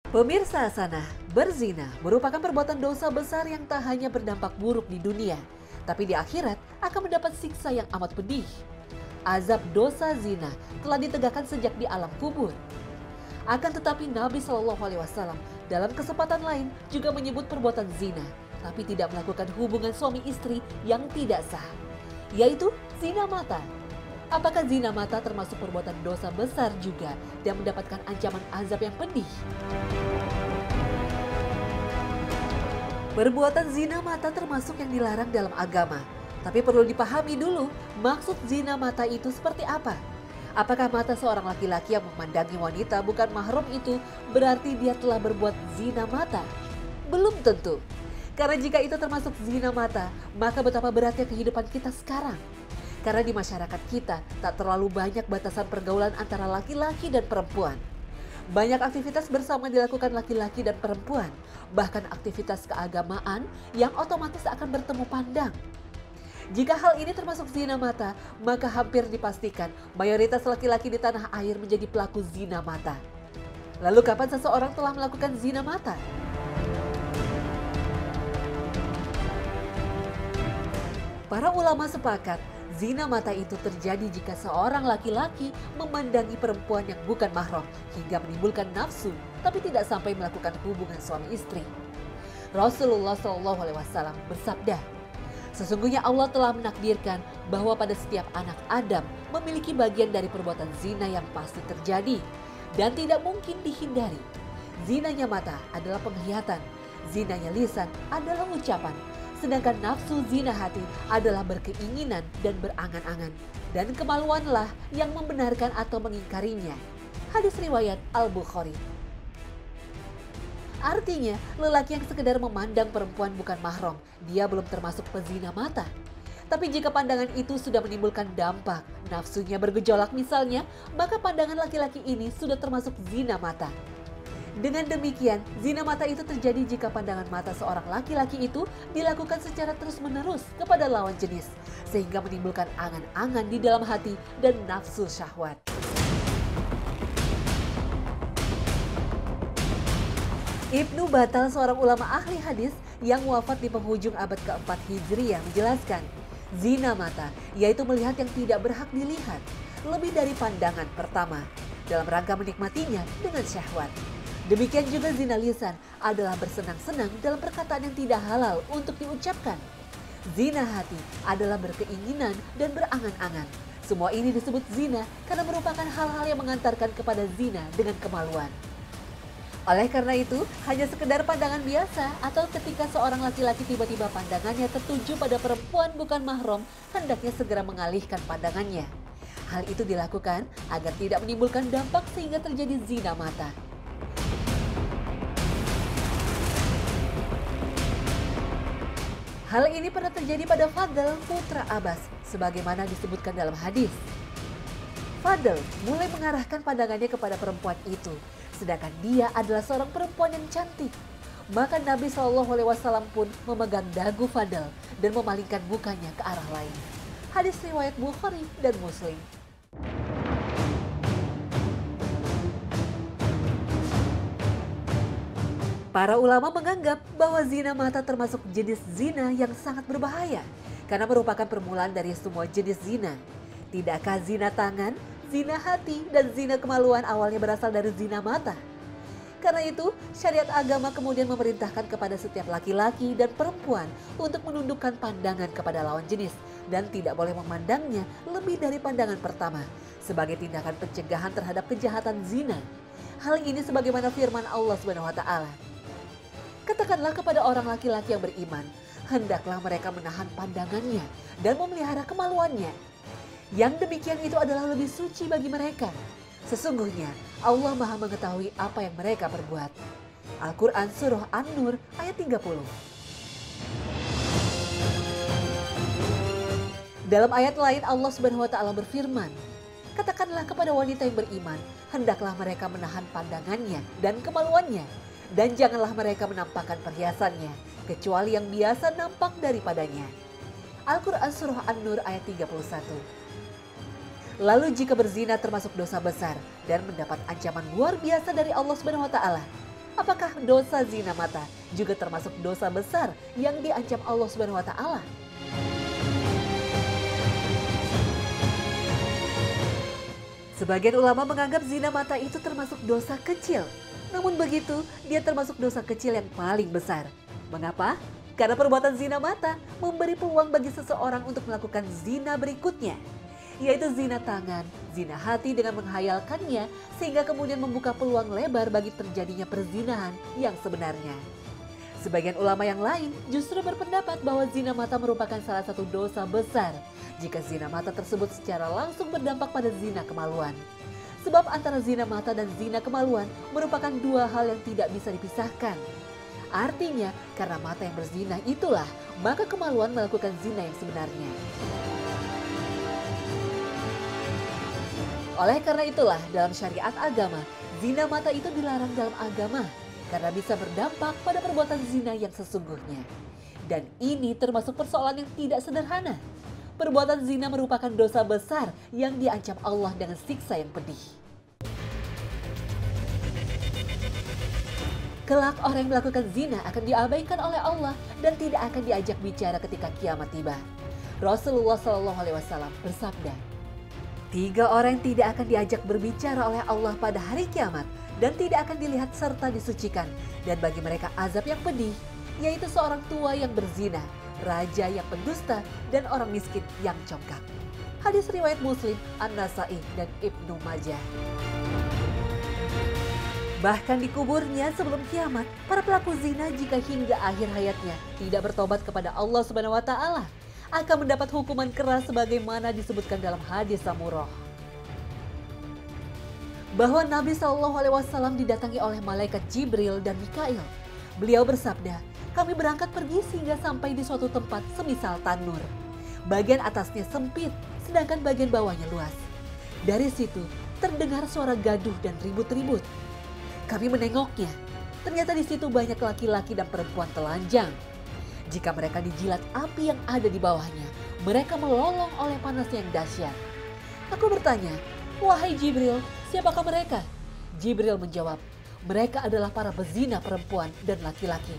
Pemirsa Hasanah, berzina merupakan perbuatan dosa besar yang tak hanya berdampak buruk di dunia, tapi di akhirat akan mendapat siksa yang amat pedih. Azab dosa zina telah ditegakkan sejak di alam kubur. Akan tetapi Nabi Shallallahu Alaihi Wasallam dalam kesempatan lain juga menyebut perbuatan zina, tapi tidak melakukan hubungan suami istri yang tidak sah, yaitu zina mata. Apakah zina mata termasuk perbuatan dosa besar juga dan mendapatkan ancaman azab yang pedih? Perbuatan zina mata termasuk yang dilarang dalam agama. Tapi perlu dipahami dulu, maksud zina mata itu seperti apa? Apakah mata seorang laki-laki yang memandangi wanita bukan mahram itu berarti dia telah berbuat zina mata? Belum tentu. Karena jika itu termasuk zina mata, maka betapa beratnya kehidupan kita sekarang. Karena di masyarakat kita tak terlalu banyak batasan pergaulan antara laki-laki dan perempuan. Banyak aktivitas bersama dilakukan laki-laki dan perempuan, bahkan aktivitas keagamaan yang otomatis akan bertemu pandang. Jika hal ini termasuk zina mata, maka hampir dipastikan mayoritas laki-laki di tanah air menjadi pelaku zina mata. Lalu kapan seseorang telah melakukan zina mata? Para ulama sepakat, zina mata itu terjadi jika seorang laki-laki memandangi perempuan yang bukan mahram hingga menimbulkan nafsu, tapi tidak sampai melakukan hubungan suami istri. Rasulullah Shallallahu Alaihi Wasallam bersabda, sesungguhnya Allah telah menakdirkan bahwa pada setiap anak Adam memiliki bagian dari perbuatan zina yang pasti terjadi dan tidak mungkin dihindari. Zinanya mata adalah penglihatan, zinanya lisan adalah ucapan, sedangkan nafsu zina hati adalah berkeinginan dan berangan-angan. Dan kemaluanlah yang membenarkan atau mengingkarinya. Hadis riwayat Al-Bukhari. Artinya, lelaki yang sekedar memandang perempuan bukan mahram, dia belum termasuk pezina mata. Tapi jika pandangan itu sudah menimbulkan dampak, nafsunya bergejolak misalnya, maka pandangan laki-laki ini sudah termasuk zina mata. Dengan demikian, zina mata itu terjadi jika pandangan mata seorang laki-laki itu dilakukan secara terus-menerus kepada lawan jenis, sehingga menimbulkan angan-angan di dalam hati dan nafsu syahwat. Ibnu Battal, seorang ulama ahli hadis yang wafat di penghujung abad keempat Hijriyah, menjelaskan, zina mata yaitu melihat yang tidak berhak dilihat, lebih dari pandangan pertama, dalam rangka menikmatinya dengan syahwat. Demikian juga zina lisan adalah bersenang-senang dalam perkataan yang tidak halal untuk diucapkan. Zina hati adalah berkeinginan dan berangan-angan. Semua ini disebut zina karena merupakan hal-hal yang mengantarkan kepada zina dengan kemaluan. Oleh karena itu, hanya sekedar pandangan biasa atau ketika seorang laki-laki tiba-tiba pandangannya tertuju pada perempuan bukan mahram, hendaknya segera mengalihkan pandangannya. Hal itu dilakukan agar tidak menimbulkan dampak sehingga terjadi zina mata. Hal ini pernah terjadi pada Fadl, putra Abbas, sebagaimana disebutkan dalam hadis. Fadl mulai mengarahkan pandangannya kepada perempuan itu, sedangkan dia adalah seorang perempuan yang cantik. Maka Nabi Shallallahu Alaihi Wasallam pun memegang dagu Fadl dan memalingkan mukanya ke arah lain. Hadis riwayat Bukhari dan Muslim. Para ulama menganggap bahwa zina mata termasuk jenis zina yang sangat berbahaya karena merupakan permulaan dari semua jenis zina. Tidakkah zina tangan, zina hati, dan zina kemaluan awalnya berasal dari zina mata? Karena itu, syariat agama kemudian memerintahkan kepada setiap laki-laki dan perempuan untuk menundukkan pandangan kepada lawan jenis dan tidak boleh memandangnya lebih dari pandangan pertama sebagai tindakan pencegahan terhadap kejahatan zina. Hal ini sebagaimana firman Allah SWT. Katakanlah kepada orang laki-laki yang beriman, hendaklah mereka menahan pandangannya dan memelihara kemaluannya. Yang demikian itu adalah lebih suci bagi mereka. Sesungguhnya Allah Maha mengetahui apa yang mereka perbuat. Al-Quran Surah An-Nur ayat 30. Dalam ayat lain Allah SWT berfirman, katakanlah kepada wanita yang beriman, hendaklah mereka menahan pandangannya dan kemaluannya. Dan janganlah mereka menampakkan perhiasannya, kecuali yang biasa nampak daripadanya. Al-Quran Surah An-Nur ayat 31. Lalu jika berzina termasuk dosa besar dan mendapat ancaman luar biasa dari Allah SWT, Apakah dosa zina mata juga termasuk dosa besar yang diancam Allah Subhanahu wa taala? Sebagian ulama menganggap zina mata itu termasuk dosa kecil. Namun begitu, dia termasuk dosa kecil yang paling besar. Mengapa? Karena perbuatan zina mata memberi peluang bagi seseorang untuk melakukan zina berikutnya, yaitu zina tangan, zina hati dengan menghayalkannya, sehingga kemudian membuka peluang lebar bagi terjadinya perzinahan yang sebenarnya. Sebagian ulama yang lain justru berpendapat bahwa zina mata merupakan salah satu dosa besar jika zina mata tersebut secara langsung berdampak pada zina kemaluan. Sebab antara zina mata dan zina kemaluan merupakan dua hal yang tidak bisa dipisahkan. Artinya, karena mata yang berzina itulah, maka kemaluan melakukan zina yang sebenarnya. Oleh karena itulah, dalam syariat agama, zina mata itu dilarang dalam agama karena bisa berdampak pada perbuatan zina yang sesungguhnya. Dan ini termasuk persoalan yang tidak sederhana. Perbuatan zina merupakan dosa besar yang diancam Allah dengan siksa yang pedih. Kelak orang yang melakukan zina akan diabaikan oleh Allah dan tidak akan diajak bicara ketika kiamat tiba. Rasulullah SAW bersabda, 3 orang yang tidak akan diajak berbicara oleh Allah pada hari kiamat dan tidak akan dilihat serta disucikan, dan bagi mereka azab yang pedih, yaitu seorang tua yang berzina, raja yang pendusta, dan orang miskin yang congkak. Hadis riwayat Muslim, An-Nasa'i, dan Ibnu Majah. Bahkan di kuburnya sebelum kiamat, para pelaku zina jika hingga akhir hayatnya tidak bertobat kepada Allah Subhanahu wa taala akan mendapat hukuman keras sebagaimana disebutkan dalam hadis Samurah. Bahwa Nabi SAW didatangi oleh malaikat Jibril dan Mikail. Beliau bersabda, kami berangkat pergi sehingga sampai di suatu tempat semisal tanur. Bagian atasnya sempit, sedangkan bagian bawahnya luas. Dari situ terdengar suara gaduh dan ribut-ribut. Kami menengoknya, ternyata di situ banyak laki-laki dan perempuan telanjang. Jika mereka dijilat api yang ada di bawahnya, mereka melolong oleh panasnya yang dahsyat. Aku bertanya, wahai Jibril, siapakah mereka? Jibril menjawab, mereka adalah para pezina perempuan dan laki-laki.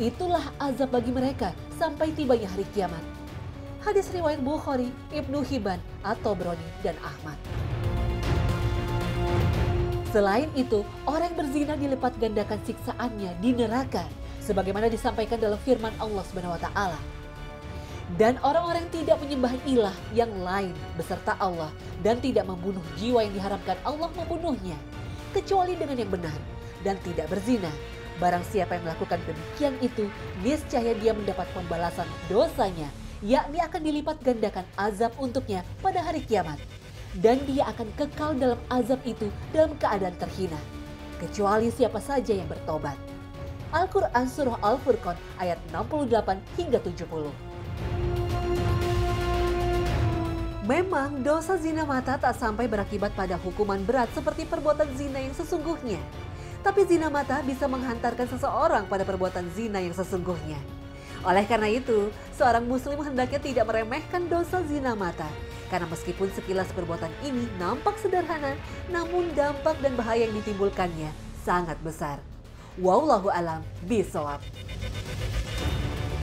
Itulah azab bagi mereka sampai tibanya hari kiamat. Hadis riwayat Bukhari, Ibnu Hibban, At-Tabrani, dan Ahmad. Selain itu, orang yang berzina dilipat gandakan siksaannya di neraka, sebagaimana disampaikan dalam firman Allah Subhanahu wa taala. Dan orang-orang yang tidak menyembah ilah yang lain beserta Allah dan tidak membunuh jiwa yang diharamkan Allah membunuhnya, kecuali dengan yang benar, dan tidak berzina. Barang siapa yang melakukan demikian itu, niscaya dia mendapat pembalasan dosanya, yakni akan dilipat gandakan azab untuknya pada hari kiamat. Dan dia akan kekal dalam azab itu dalam keadaan terhina, kecuali siapa saja yang bertobat. Al-Quran Surah Al-Furqan ayat 68 hingga 70. Memang dosa zina mata tak sampai berakibat pada hukuman berat seperti perbuatan zina yang sesungguhnya. Tapi zina mata bisa menghantarkan seseorang pada perbuatan zina yang sesungguhnya. Oleh karena itu, seorang muslim hendaknya tidak meremehkan dosa zina mata. Karena meskipun sekilas perbuatan ini nampak sederhana, namun dampak dan bahaya yang ditimbulkannya sangat besar. Wallahu a'lam bishawab.